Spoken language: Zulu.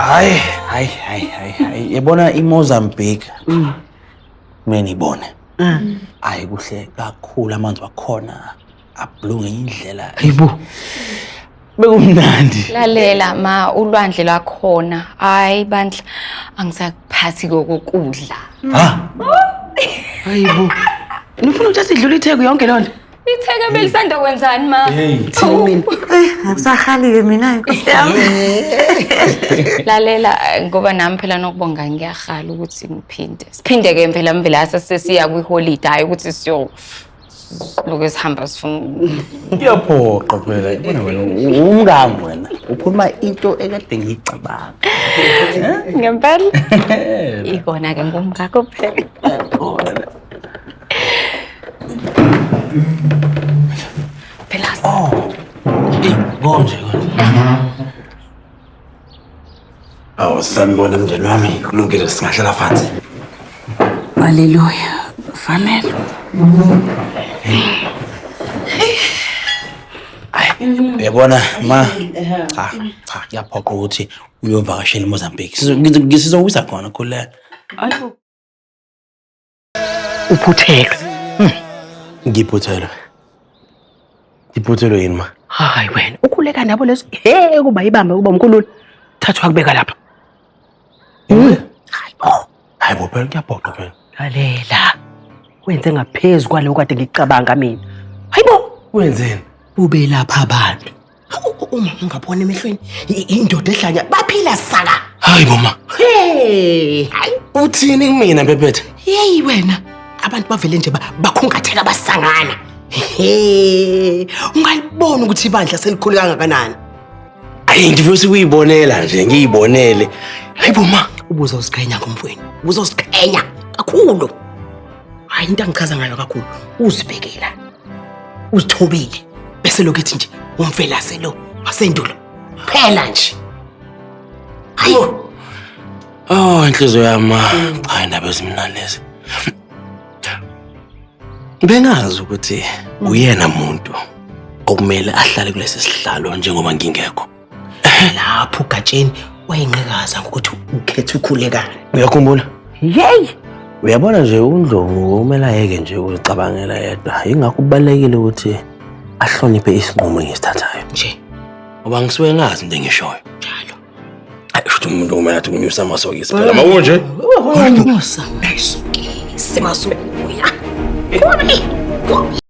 Hayi. Yabona iMozambique. Mina ngibone. Hayi kuhle kakhulu amanzi wakhona. Ablunge indlela. Hayibo. Bekumnandi. Lalela ma ulwandle lwakhona. Hayi bandla angisakuphathi kokudla. Hayibo. Nifuna ukuthi sidlule itheku yonke lonto? Itheke belisanda kwenzani ma? Mina. Akusahali-ke mina inkosi yami. Lalela ngoba nami phela nokubonga ngiyahala ukuthi ngiphinde. Siphinde ke phela mvela sesiya kwi-holiday hayi ukuthi siyo lokho esihamba sifuna. Ngiyaphoqa phela. Yabona wena umngami wena. Ukhuluma into ekade ngiyicabanga. Ngempela? Ikona ke ngomngakho phela. Phela. Konje. Sanibona mndeni wami. Kulungile singahlala phansi. Haleluya. Fanele. Uyabona ma cha kuyaphoqa ukuthi uyovakashela eMozambique. Sizowisa khona khule. Ayibo. Uphuthelwe. Ngiphuthelwe. Iphuthelwe yini ma? Hayi wena, ukhuleka nabo lezo. Kuba ibamba kuba umkhululi. Thathwa kubeka lapha. Hayibo phela kuyaphoqa phela. Lalela. Wenze ngaphezulu kwaloko kade ngicabanga mina. Hayibo, Wenzeni? ube lapha abantu. Uma ungabona emehlweni indoda ehlanya baphila saka. Hayibo ma. Hayi, Uthini kumina Bebethe? hey wena. Abantu bavele nje bakhungatheka basangana. Ungalibona ukuthi ibandla selikhulu kangakanani. Hayi ngifisa ukuyibonela nje ngiyibonele. Hayibo ma. Ubuza usikhanya ngomfweni. Ubuza usikhanya kakhulu. Hayi into angichaza ngayo kakhulu. Uzibhekela. Uzithobile. Bese lokuthi nje umfelase lo wasendulo. Phela nje. Hayo. Inhliziyo yami cha indaba ezimnandi lezi. Bengazi ukuthi uyena umuntu okumele ahlale kulesi sihlalo njengoba ngingekho. Lapho gatsheni wayinqikaza ukuthi ukhethe ukhulekana. Uyakhumbula? Hey! Uyabona nje uNdlovu kumele ayeke nje ukucabangela yedwa. Ingakho kubalekile ukuthi ahloniphe isinqumo engisithathayo. Nje Ngoba ngisuke ngazi into engishoyo. njalo. Hayi futhi umuntu kumele athi unyusa amasokisi phela manje. Unyusa amasokisi masukuya. Komi.